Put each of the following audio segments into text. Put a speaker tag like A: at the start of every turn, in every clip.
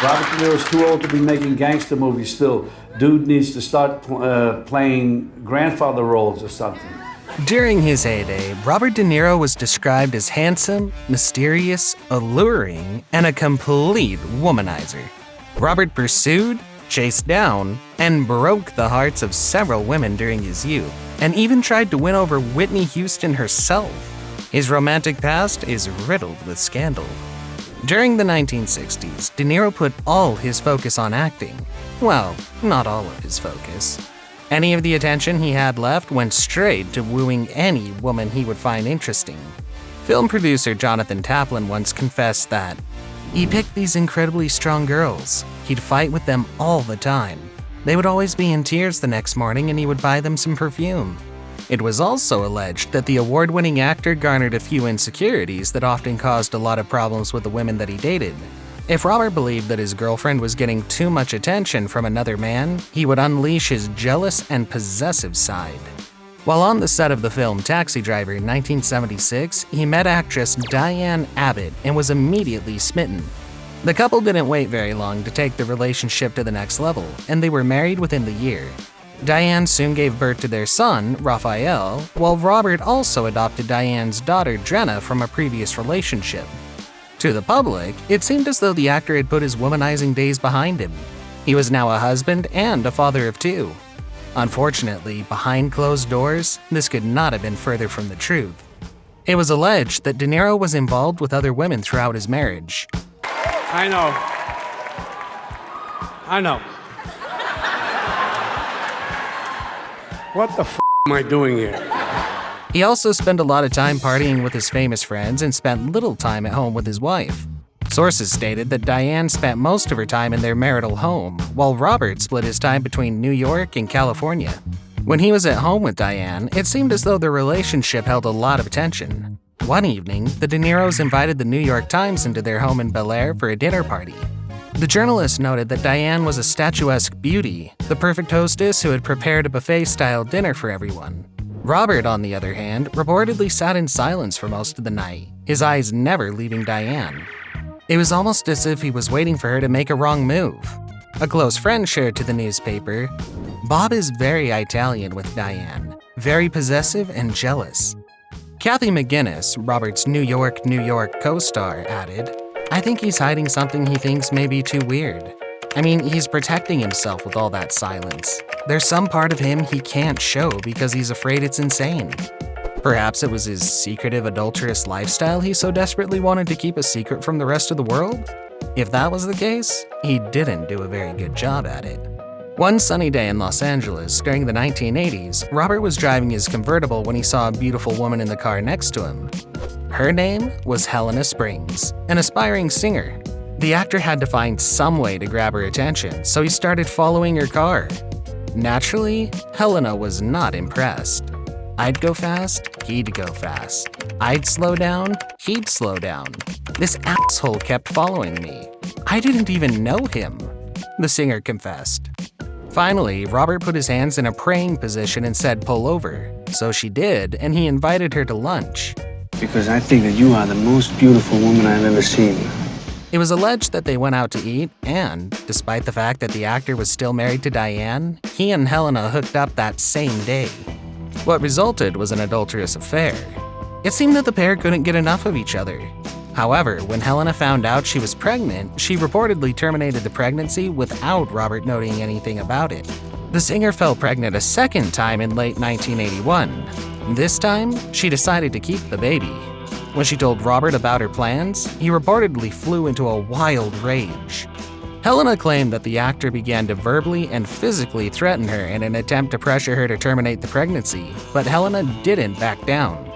A: Robert De Niro's too old to be making gangster movies still. Dude needs to start playing grandfather roles or something.
B: During his heyday, Robert De Niro was described as handsome, mysterious, alluring, and a complete womanizer. Robert pursued, chased down, and broke the hearts of several women during his youth, and even tried to win over Whitney Huston herself. His romantic past is riddled with scandal. During the 1960s, De Niro put all his focus on acting. Well, not all of his focus. Any of the attention he had left went straight to wooing any woman he would find interesting. Film producer Jonathan Taplin once confessed that he picked these incredibly strong girls. He'd fight with them all the time. They would always be in tears the next morning and he would buy them some perfume. It was also alleged that the award-winning actor garnered a few insecurities that often caused a lot of problems with the women that he dated. If Robert believed that his girlfriend was getting too much attention from another man, he would unleash his jealous and possessive side. While on the set of the film Taxi Driver in 1976, he met actress Diahnne Abbott and was immediately smitten. The couple didn't wait very long to take the relationship to the next level, and they were married within the year. Diahnne soon gave birth to their son, Raphael, while Robert also adopted Diahanne's daughter, Drenna, from a previous relationship. To the public, it seemed as though the actor had put his womanizing days behind him. He was now a husband and a father of two. Unfortunately, behind closed doors, this could not have been further from the truth. It was alleged that De Niro was involved with other women throughout his marriage.
C: I know. What the f*** am I doing here?
B: He also spent a lot of time partying with his famous friends and spent little time at home with his wife. Sources stated that Diahnne spent most of her time in their marital home, while Robert split his time between New York and California. When he was at home with Diahnne, it seemed as though their relationship held a lot of attention. One evening, the De Niros invited the New York Times into their home in Bel Air for a dinner party. The journalist noted that Diahnne was a statuesque beauty, the perfect hostess who had prepared a buffet-style dinner for everyone. Robert, on the other hand, reportedly sat in silence for most of the night, his eyes never leaving Diahnne. It was almost as if he was waiting for her to make a wrong move. A close friend shared to the newspaper, "Bob is very Italian with Diahnne, very possessive and jealous." Kathi McGinnis, Robert's New York co-star, added, "I think he's hiding something he thinks may be too weird. I mean, he's protecting himself with all that silence. There's some part of him he can't show because he's afraid it's insane." Perhaps it was his secretive, adulterous lifestyle he so desperately wanted to keep a secret from the rest of the world? If that was the case, he didn't do a very good job at it. One sunny day in Los Angeles during the 1980s, Robert was driving his convertible when he saw a beautiful woman in the car next to him. Her name was Helena Springs, an aspiring singer. The actor had to find some way to grab her attention, so he started following her car. Naturally, Helena was not impressed. I'd go fast, he'd go fast. I'd slow down, he'd slow down. This asshole kept following me. I didn't even know him, the singer confessed. Finally, Robert put his hands in a praying position and said pull over. So she did, and he invited her to lunch.
D: Because I think that you are the most beautiful woman I've ever seen.
B: It was alleged that they went out to eat, and, despite the fact that the actor was still married to Diahnne, he and Helena hooked up that same day. What resulted was an adulterous affair. It seemed that the pair couldn't get enough of each other. However, when Helena found out she was pregnant, she reportedly terminated the pregnancy without Robert noting anything about it. The singer fell pregnant a second time in late 1981. This time, she decided to keep the baby. When she told Robert about her plans, he reportedly flew into a wild rage. Helena claimed that the actor began to verbally and physically threaten her in an attempt to pressure her to terminate the pregnancy, but Helena didn't back down.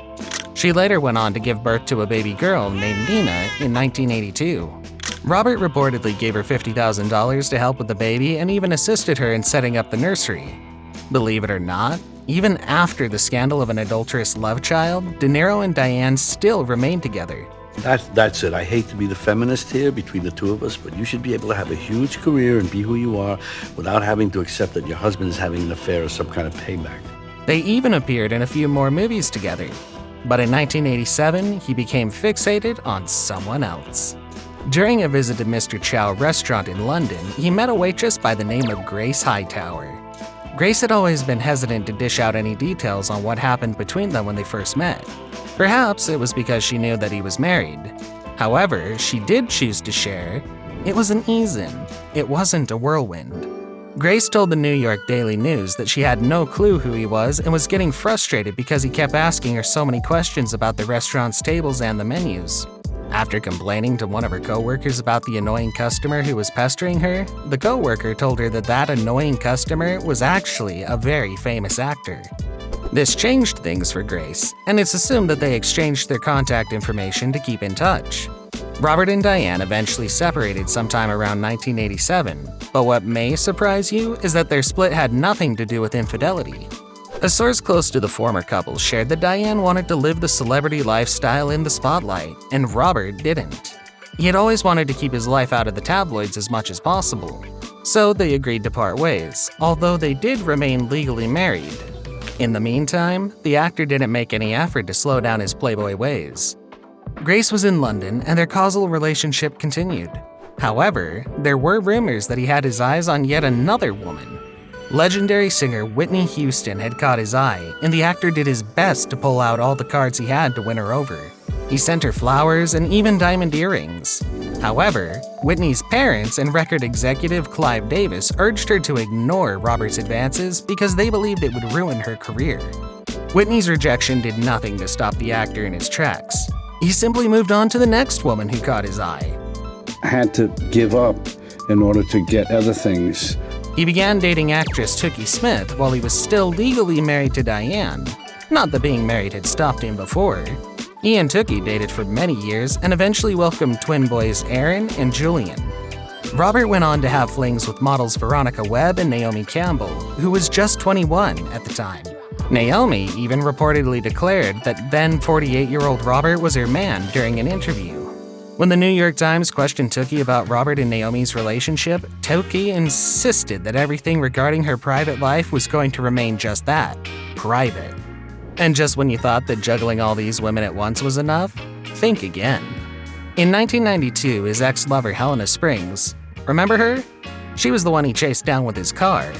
B: She later went on to give birth to a baby girl named Nina in 1982. Robert reportedly gave her $50,000 to help with the baby and even assisted her in setting up the nursery. Believe it or not, even after the scandal of an adulterous love child, De Niro and Diahnne still remained together.
A: That's it. I hate to be the feminist here between the two of us, but you should be able to have a huge career and be who you are without having to accept that your husband is having an affair or some kind of payback.
B: They even appeared in a few more movies together. But in 1987, he became fixated on someone else. During a visit to Mr. Chow restaurant in London, he met a waitress by the name of Grace Hightower. Grace had always been hesitant to dish out any details on what happened between them when they first met. Perhaps it was because she knew that he was married. However, she did choose to share. It was an ease-in. It wasn't a whirlwind. Grace told the New York Daily News that she had no clue who he was and was getting frustrated because he kept asking her so many questions about the restaurant's tables and the menus. After complaining to one of her coworkers about the annoying customer who was pestering her, the coworker told her that that annoying customer was actually a very famous actor. This changed things for Grace, and it's assumed that they exchanged their contact information to keep in touch. Robert and Diahnne eventually separated sometime around 1987, but what may surprise you is that their split had nothing to do with infidelity. A source close to the former couple shared that Diahnne wanted to live the celebrity lifestyle in the spotlight, and Robert didn't. He had always wanted to keep his life out of the tabloids as much as possible, so they agreed to part ways, although they did remain legally married. In the meantime, the actor didn't make any effort to slow down his playboy ways. Grace was in London, and their causal relationship continued. However, there were rumors that he had his eyes on yet another woman. Legendary singer Whitney Huston had caught his eye, and the actor did his best to pull out all the cards he had to win her over. He sent her flowers and even diamond earrings. However, Whitney's parents and record executive Clive Davis urged her to ignore Robert's advances because they believed it would ruin her career. Whitney's rejection did nothing to stop the actor in his tracks. He simply moved on to the next woman who caught his eye.
E: I had to give up in order to get other things.
B: He began dating actress Toukie Smith while he was still legally married to Diahnne. Not that being married had stopped him before. He and Toukie dated for many years and eventually welcomed twin boys Aaron and Julian. Robert went on to have flings with models Veronica Webb and Naomi Campbell, who was just 21 at the time. Naomi even reportedly declared that then 48-year-old Robert was her man during an interview. When the New York Times questioned Toukie about Robert and Naomi's relationship, Toukie insisted that everything regarding her private life was going to remain just that, private. And just when you thought that juggling all these women at once was enough, think again. In 1992, his ex-lover Helena Springs, remember her? She was the one he chased down with his car,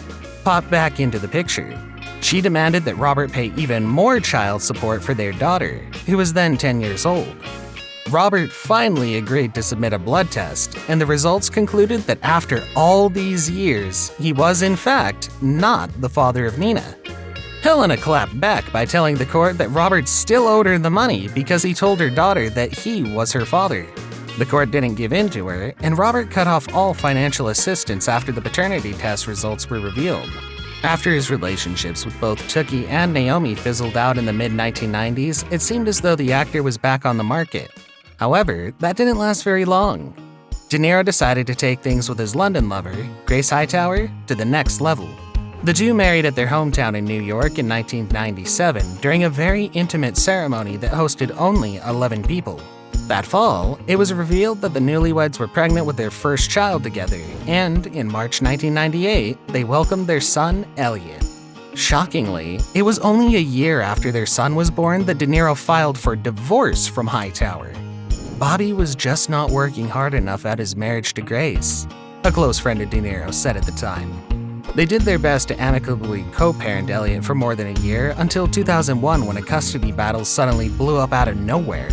B: popped back into the picture. She demanded that Robert pay even more child support for their daughter, who was then 10 years old. Robert finally agreed to submit a blood test, and the results concluded that after all these years, he was in fact not the father of Nina. Helena clapped back by telling the court that Robert still owed her the money because he told her daughter that he was her father. The court didn't give in to her, and Robert cut off all financial assistance after the paternity test results were revealed. After his relationships with both Toukie and Naomi fizzled out in the mid-1990s, it seemed as though the actor was back on the market. However, that didn't last very long. Niro decided to take things with his London lover, Grace Hightower, to the next level. The two married at their hometown in New York in 1997 during a very intimate ceremony that hosted only 11 people. That fall, it was revealed that the newlyweds were pregnant with their first child together, and in March 1998, they welcomed their son, Elliot. Shockingly, it was only a year after their son was born that Niro filed for divorce from Hightower. Bobby was just not working hard enough at his marriage to Grace, a close friend of Niro said at the time. They did their best to amicably co-parent Elliot for more than a year until 2001 when a custody battle suddenly blew up out of nowhere.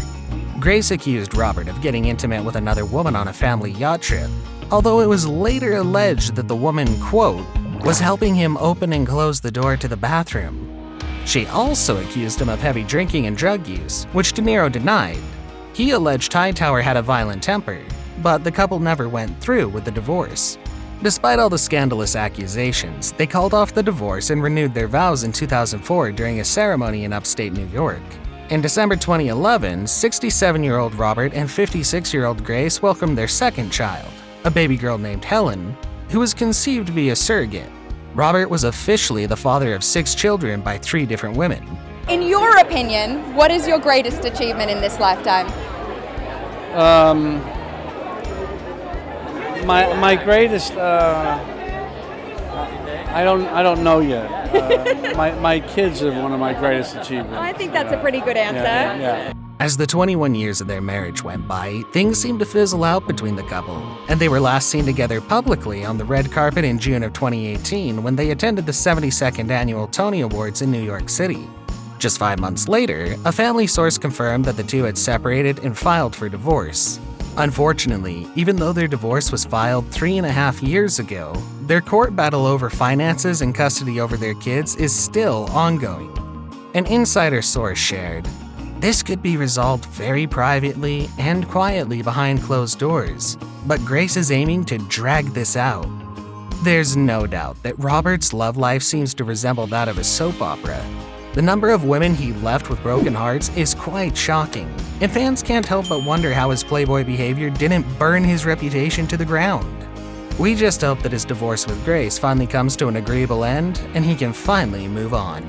B: Grace accused Robert of getting intimate with another woman on a family yacht trip, although it was later alleged that the woman, quote, was helping him open and close the door to the bathroom. She also accused him of heavy drinking and drug use, which Niro denied. He alleged Hightower had a violent temper, but the couple never went through with the divorce. Despite all the scandalous accusations, they called off the divorce and renewed their vows in 2004 during a ceremony in upstate New York. In December 2011, 67-year-old Robert and 56-year-old Grace welcomed their second child, a baby girl named Helen, who was conceived via surrogate. Robert was officially the father of 6 children by 3 different women.
F: In your opinion, what is your greatest achievement in this lifetime?
C: My greatest, I don't know yet. My kids are one of my greatest achievements.
F: I think that's a pretty good answer.
C: Yeah.
B: As the 21 years of their marriage went by, things seemed to fizzle out between the couple, and they were last seen together publicly on the red carpet in June of 2018 when they attended the 72nd Annual Tony Awards in New York City. Just 5 months later, a family source confirmed that the two had separated and filed for divorce. Unfortunately, even though their divorce was filed 3.5 years ago, their court battle over finances and custody over their kids is still ongoing. An insider source shared, "This could be resolved very privately and quietly behind closed doors, but Grace is aiming to drag this out." There's no doubt that Robert's love life seems to resemble that of a soap opera. The number of women he left with broken hearts is quite shocking, and fans can't help but wonder how his playboy behavior didn't burn his reputation to the ground. We just hope that his divorce with Grace finally comes to an agreeable end and he can finally move on.